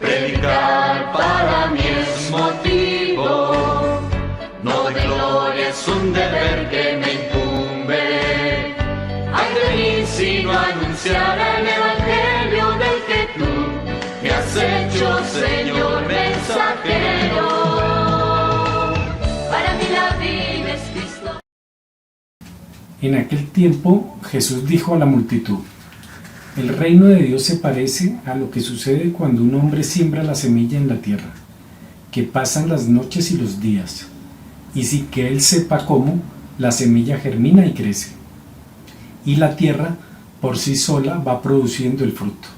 Predicar para mí es motivo, no de gloria, es un deber que me incumbe. Ay de mí si no anunciara el evangelio del que tú me has hecho, Señor mensajero. Para mí la vida es Cristo. En aquel tiempo Jesús dijo a la multitud: el reino de Dios se parece a lo que sucede cuando un hombre siembra la semilla en la tierra, que pasan las noches y los días, y sin que él sepa cómo, la semilla germina y crece. Y la tierra por sí sola va produciendo el fruto.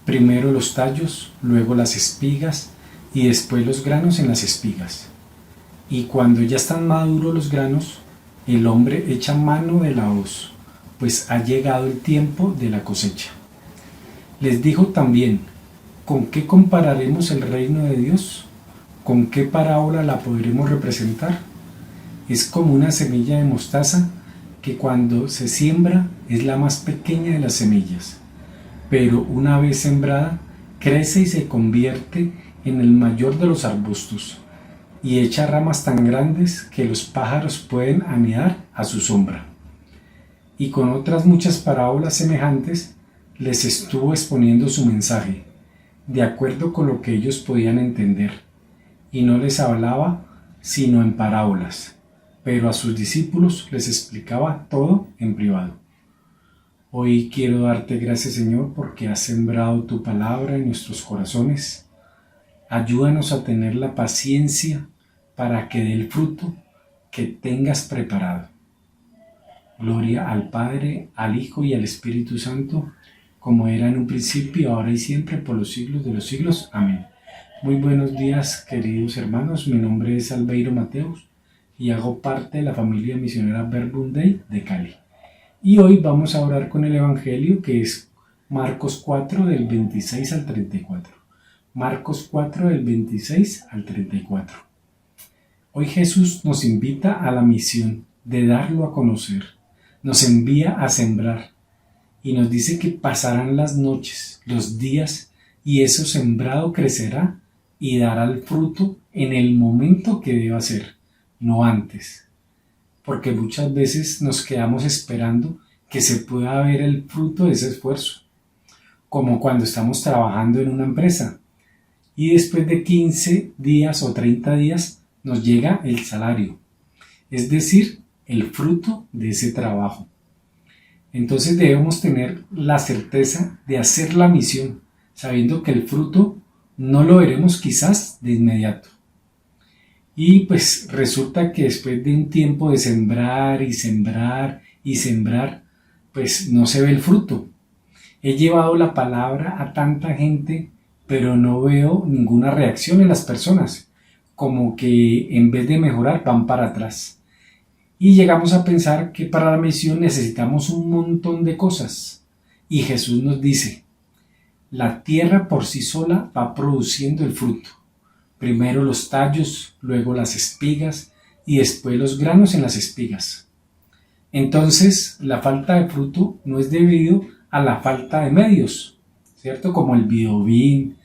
Primero los tallos, luego las espigas, y después los granos en las espigas. Y cuando ya están maduros los granos, el hombre echa mano de la hoz, pues ha llegado el tiempo de la cosecha. Les dijo también: ¿con qué compararemos el reino de Dios? ¿Con qué parábola la podremos representar? Es como una semilla de mostaza que cuando se siembra es la más pequeña de las semillas, pero una vez sembrada crece y se convierte en el mayor de los arbustos y echa ramas tan grandes que los pájaros pueden anidar a su sombra. Y con otras muchas parábolas semejantes les estuvo exponiendo su mensaje, de acuerdo con lo que ellos podían entender, y no les hablaba sino en parábolas, pero a sus discípulos les explicaba todo en privado. Hoy quiero darte gracias, Señor, porque has sembrado tu palabra en nuestros corazones. Ayúdanos a tener la paciencia para que dé el fruto que tengas preparado. Gloria al Padre, al Hijo y al Espíritu Santo, como era en un principio, ahora y siempre, por los siglos de los siglos. Amén. Muy buenos días, queridos hermanos. Mi nombre es Albeiro Mateus y hago parte de la familia misionera Verbum Dei de Cali. Y hoy vamos a orar con el Evangelio, que es Marcos 4, del 26 al 34. Marcos 4, del 26 al 34. Hoy Jesús nos invita a la misión de darlo a conocer. Nos envía a sembrar y nos dice que pasarán las noches, los días, y eso sembrado crecerá y dará el fruto en el momento que deba ser, no antes. Porque muchas veces nos quedamos esperando que se pueda ver el fruto de ese esfuerzo, como cuando estamos trabajando en una empresa y después de 15 días o 30 días nos llega el salario, es decir, el fruto de ese trabajo. Entonces debemos tener la certeza de hacer la misión, sabiendo que el fruto no lo veremos quizás de inmediato. Y pues resulta que después de un tiempo de sembrar y sembrar y sembrar, pues no se ve el fruto. He llevado la palabra a tanta gente, pero no veo ninguna reacción en las personas, como que en vez de mejorar van para atrás. Y llegamos a pensar que para la misión necesitamos un montón de cosas. Y Jesús nos dice: la tierra por sí sola va produciendo el fruto. Primero los tallos, luego las espigas y después los granos en las espigas. Entonces, la falta de fruto no es debido a la falta de medios, ¿cierto? Como el Videobeam,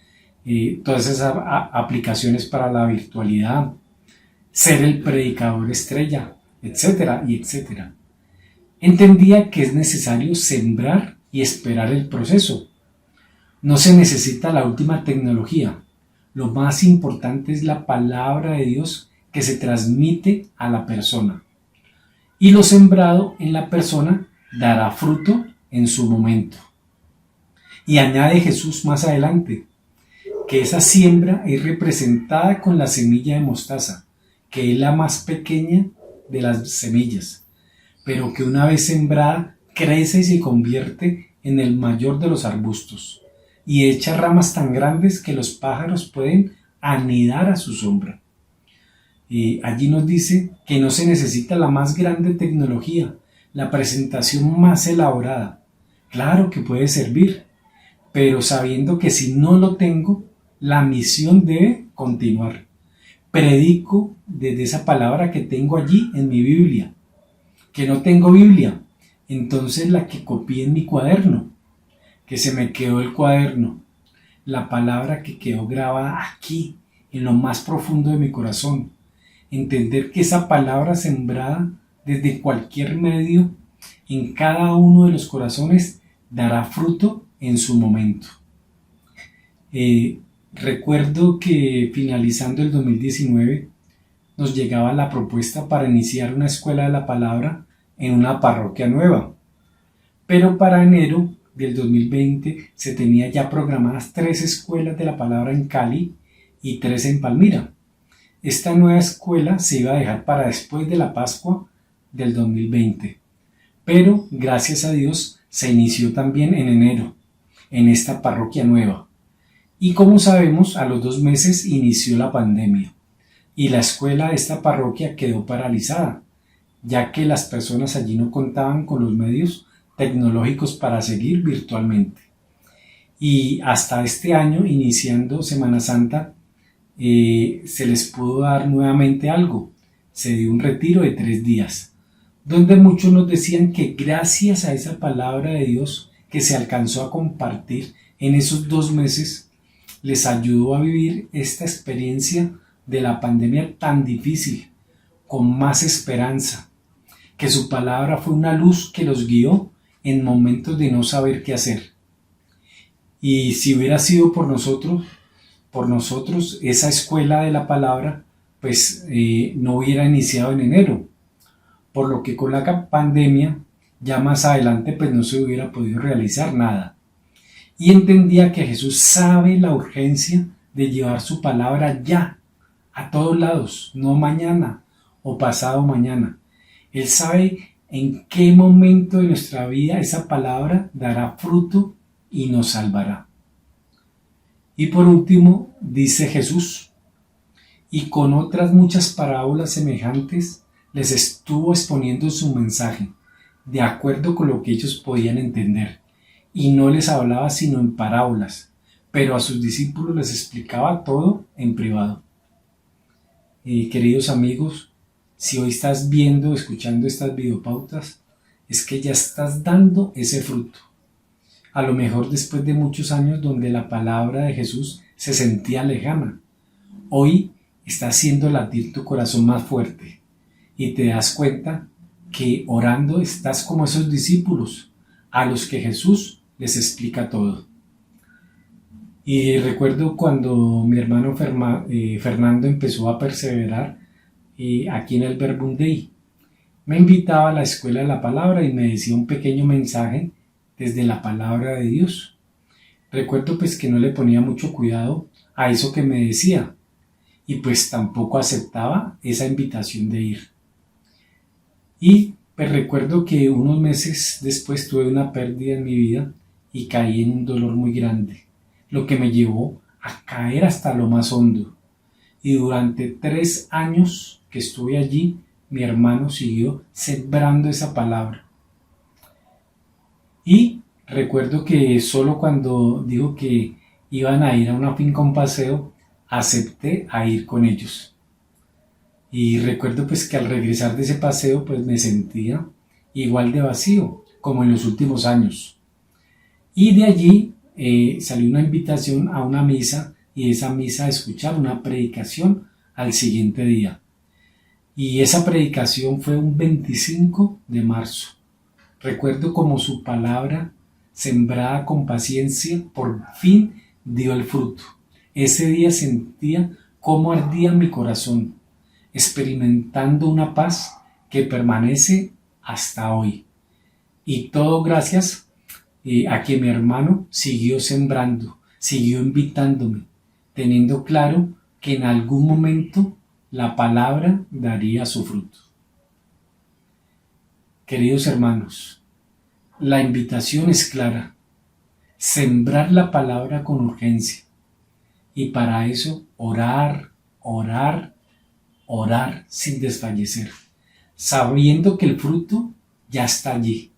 todas esas aplicaciones para la virtualidad, ser el predicador estrella, etcétera y etcétera. Entendía que es necesario sembrar y esperar el proceso. No se necesita la última tecnología. Lo más importante es la palabra de Dios que se transmite a la persona. Y lo sembrado en la persona dará fruto en su momento. Y añade Jesús más adelante que esa siembra es representada con la semilla de mostaza, que es la más pequeña de las semillas, pero que una vez sembrada crece y se convierte en el mayor de los arbustos y echa ramas tan grandes que los pájaros pueden anidar a su sombra. Y allí nos dice que no se necesita la más grande tecnología, la presentación más elaborada. Claro que puede servir, pero sabiendo que si no lo tengo, la misión debe continuar. Predico desde esa palabra que tengo allí en mi Biblia. Que no tengo Biblia, entonces la que copié en mi cuaderno, que se me quedó el cuaderno. la palabra que quedó grabada aquí, en lo más profundo de mi corazón. Entender que esa palabra sembrada desde cualquier medio, en cada uno de los corazones, dará fruto en su momento. Recuerdo que finalizando el 2019 nos llegaba la propuesta para iniciar una escuela de la palabra en una parroquia nueva. Pero para enero del 2020 se tenía ya programadas 3 escuelas de la palabra en Cali y 3 en Palmira. Esta nueva escuela se iba a dejar para después de la Pascua del 2020. Pero gracias a Dios se inició también en enero, en esta parroquia nueva. Y como sabemos, a los 2 meses inició la pandemia y la escuela de esta parroquia quedó paralizada, ya que las personas allí no contaban con los medios tecnológicos para seguir virtualmente. Y hasta este año, iniciando Semana Santa, se les pudo dar nuevamente algo. Se dio un retiro de 3 días, donde muchos nos decían que gracias a esa palabra de Dios que se alcanzó a compartir en esos 2 meses, les ayudó a vivir esta experiencia de la pandemia tan difícil, con más esperanza, que su palabra fue una luz que los guió en momentos de no saber qué hacer. Y si hubiera sido por nosotros, esa escuela de la palabra, pues no hubiera iniciado en enero, por lo que con la pandemia ya más adelante pues no se hubiera podido realizar nada. Y entendía que Jesús sabe la urgencia de llevar su palabra ya, a todos lados, no mañana o pasado mañana. Él sabe en qué momento de nuestra vida esa palabra dará fruto y nos salvará. Y por último, dice Jesús, y con otras muchas parábolas semejantes les estuvo exponiendo su mensaje, de acuerdo con lo que ellos podían entender, y no les hablaba sino en parábolas, pero a sus discípulos les explicaba todo en privado. Queridos amigos, si hoy estás viendo, escuchando estas videopautas, es que ya estás dando ese fruto. A lo mejor después de muchos años donde la palabra de Jesús se sentía lejana, hoy está haciendo latir tu corazón más fuerte y te das cuenta que orando estás como esos discípulos a los que Jesús les explica todo. Y recuerdo cuando mi hermano Fernando empezó a perseverar aquí en el Verbum Dei. Me invitaba a la escuela de la palabra y me decía un pequeño mensaje desde la palabra de Dios. Recuerdo pues que no le ponía mucho cuidado a eso que me decía y pues tampoco aceptaba esa invitación de ir. Y pues recuerdo que unos meses después tuve una pérdida en mi vida y caí en un dolor muy grande, lo que me llevó a caer hasta lo más hondo. Y durante 3 años que estuve allí, mi hermano siguió sembrando esa palabra. Y recuerdo que solo cuando dijo que iban a ir a una finca, un paseo, acepté a ir con ellos. Y recuerdo pues que al regresar de ese paseo pues me sentía igual de vacío como en los últimos años. Y de allí salió una invitación a una misa y esa misa a escuchar una predicación al siguiente día. Y esa predicación fue un 25 de marzo. Recuerdo como su palabra, sembrada con paciencia, por fin dio el fruto. Ese día sentía cómo ardía mi corazón, experimentando una paz que permanece hasta hoy. Y todo gracias a que mi hermano siguió sembrando, siguió invitándome, teniendo claro que en algún momento la palabra daría su fruto. Queridos hermanos, la invitación es clara: sembrar la palabra con urgencia. Y para eso orar, orar, orar sin desfallecer, sabiendo que el fruto ya está allí.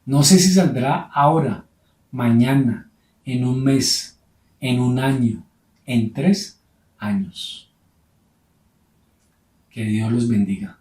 No sé si saldrá ahora, mañana, en un mes, en un año, en 3 años. Que Dios los bendiga.